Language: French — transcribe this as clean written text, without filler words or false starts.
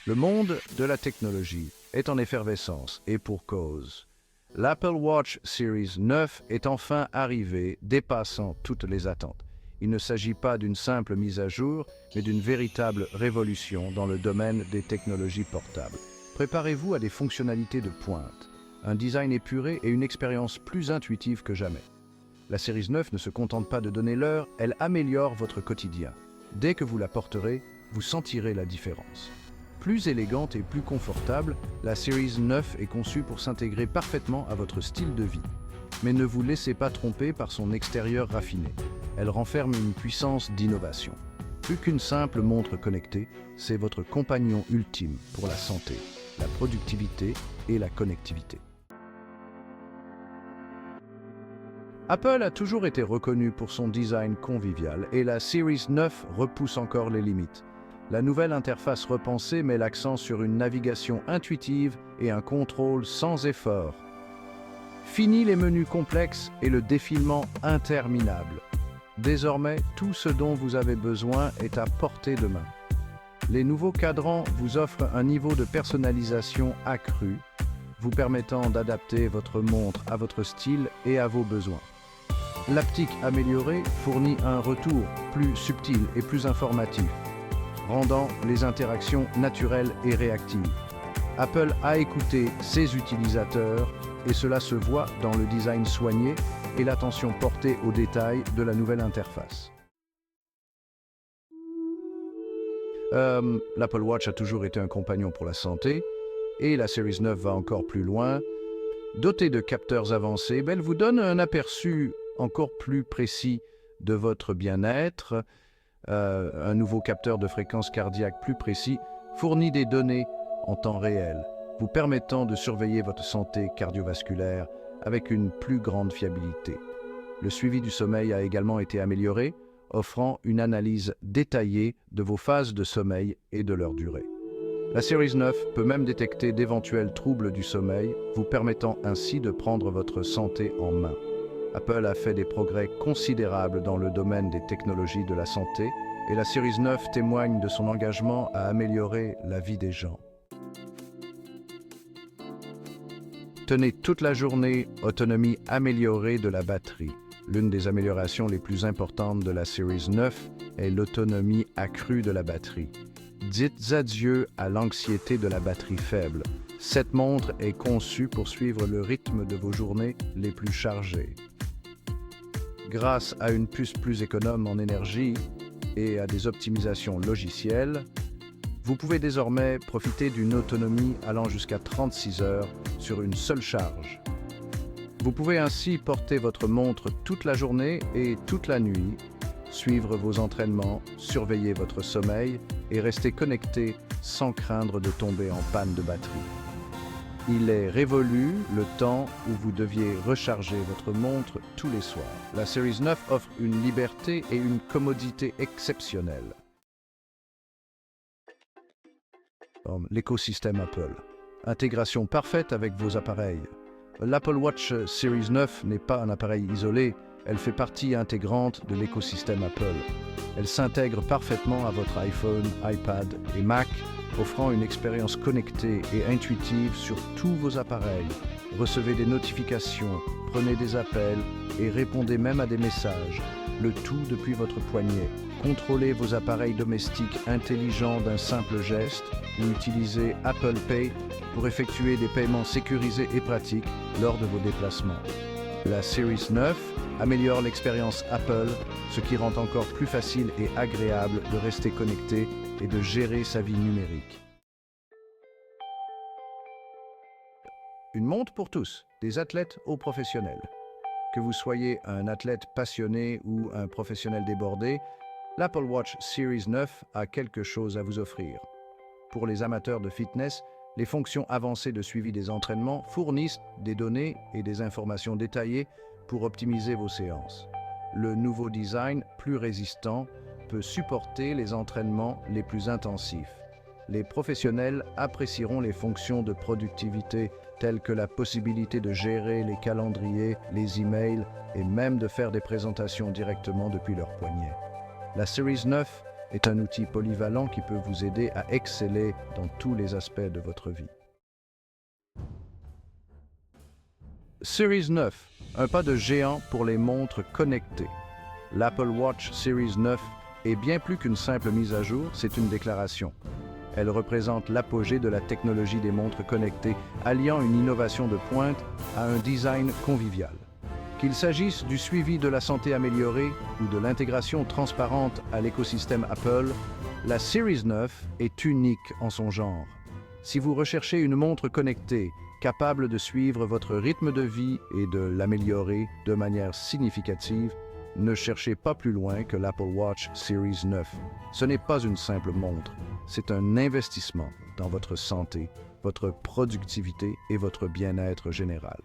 Le monde de la technologie est en effervescence et pour cause. L'Apple Watch Series 9 est enfin arrivé, dépassant toutes les attentes. Il ne s'agit pas d'une simple mise à jour, mais d'une véritable révolution dans le domaine des technologies portables. Préparez-vous à des fonctionnalités de pointe, un design épuré et une expérience plus intuitive que jamais. La Series 9 ne se contente pas de donner l'heure, elle améliore votre quotidien. Dès que vous la porterez, vous sentirez la différence. Plus élégante et plus confortable, la Series 9 est conçue pour s'intégrer parfaitement à votre style de vie. Mais ne vous laissez pas tromper par son extérieur raffiné. Elle renferme une puissance d'innovation. Plus qu'une simple montre connectée, c'est votre compagnon ultime pour la santé, la productivité et la connectivité. Apple a toujours été reconnu pour son design convivial et la Series 9 repousse encore les limites. La nouvelle interface repensée met l'accent sur une navigation intuitive et un contrôle sans effort. Fini les menus complexes et le défilement interminable. Désormais, tout ce dont vous avez besoin est à portée de main. Les nouveaux cadrans vous offrent un niveau de personnalisation accru, vous permettant d'adapter votre montre à votre style et à vos besoins. L'haptique améliorée fournit un retour plus subtil et plus informatif, rendant les interactions naturelles et réactives. Apple a écouté ses utilisateurs et cela se voit dans le design soigné et l'attention portée aux détails de la nouvelle interface. L'Apple Watch a toujours été un compagnon pour la santé et la Series 9 va encore plus loin. Dotée de capteurs avancés, elle vous donne un aperçu encore plus précis de votre bien-être. Un nouveau capteur de fréquence cardiaque plus précis fournit des données en temps réel, vous permettant de surveiller votre santé cardiovasculaire avec une plus grande fiabilité. Le suivi du sommeil a également été amélioré, offrant une analyse détaillée de vos phases de sommeil et de leur durée. La Series 9 peut même détecter d'éventuels troubles du sommeil, vous permettant ainsi de prendre votre santé en main. Apple a fait des progrès considérables dans le domaine des technologies de la santé et la Series 9 témoigne de son engagement à améliorer la vie des gens. Tenez toute la journée, autonomie améliorée de la batterie. L'une des améliorations les plus importantes de la Series 9 est l'autonomie accrue de la batterie. Dites adieu à l'anxiété de la batterie faible. Cette montre est conçue pour suivre le rythme de vos journées les plus chargées. Grâce à une puce plus économe en énergie et à des optimisations logicielles, vous pouvez désormais profiter d'une autonomie allant jusqu'à 36 heures sur une seule charge. Vous pouvez ainsi porter votre montre toute la journée et toute la nuit, suivre vos entraînements, surveiller votre sommeil et rester connecté sans craindre de tomber en panne de batterie. Il est révolu le temps où vous deviez recharger votre montre tous les soirs. La Series 9 offre une liberté et une commodité exceptionnelles. L'écosystème Apple. Intégration parfaite avec vos appareils. L'Apple Watch Series 9 n'est pas un appareil isolé, elle fait partie intégrante de l'écosystème Apple. Elle s'intègre parfaitement à votre iPhone, iPad et Mac, offrant une expérience connectée et intuitive sur tous vos appareils. Recevez des notifications, prenez des appels et répondez même à des messages, le tout depuis votre poignet. Contrôlez vos appareils domestiques intelligents d'un simple geste ou utilisez Apple Pay pour effectuer des paiements sécurisés et pratiques lors de vos déplacements. La Series 9 améliore l'expérience Apple, ce qui rend encore plus facile et agréable de rester connecté et de gérer sa vie numérique. Une montre pour tous, des athlètes aux professionnels. Que vous soyez un athlète passionné ou un professionnel débordé, l'Apple Watch Series 9 a quelque chose à vous offrir. Pour les amateurs de fitness, les fonctions avancées de suivi des entraînements fournissent des données et des informations détaillées pour optimiser vos séances. Le nouveau design, plus résistant, peut supporter les entraînements les plus intensifs. Les professionnels apprécieront les fonctions de productivité telles que la possibilité de gérer les calendriers, les emails et même de faire des présentations directement depuis leur poignet. La Series 9 est un outil polyvalent qui peut vous aider à exceller dans tous les aspects de votre vie. Series 9, un pas de géant pour les montres connectées. L'Apple Watch Series 9 est bien plus qu'une simple mise à jour, c'est une déclaration. Elle représente l'apogée de la technologie des montres connectées, alliant une innovation de pointe à un design convivial. Qu'il s'agisse du suivi de la santé améliorée ou de l'intégration transparente à l'écosystème Apple, la Series 9 est unique en son genre. Si vous recherchez une montre connectée, capable de suivre votre rythme de vie et de l'améliorer de manière significative, ne cherchez pas plus loin que l'Apple Watch Series 9. Ce n'est pas une simple montre, c'est un investissement dans votre santé, votre productivité et votre bien-être général.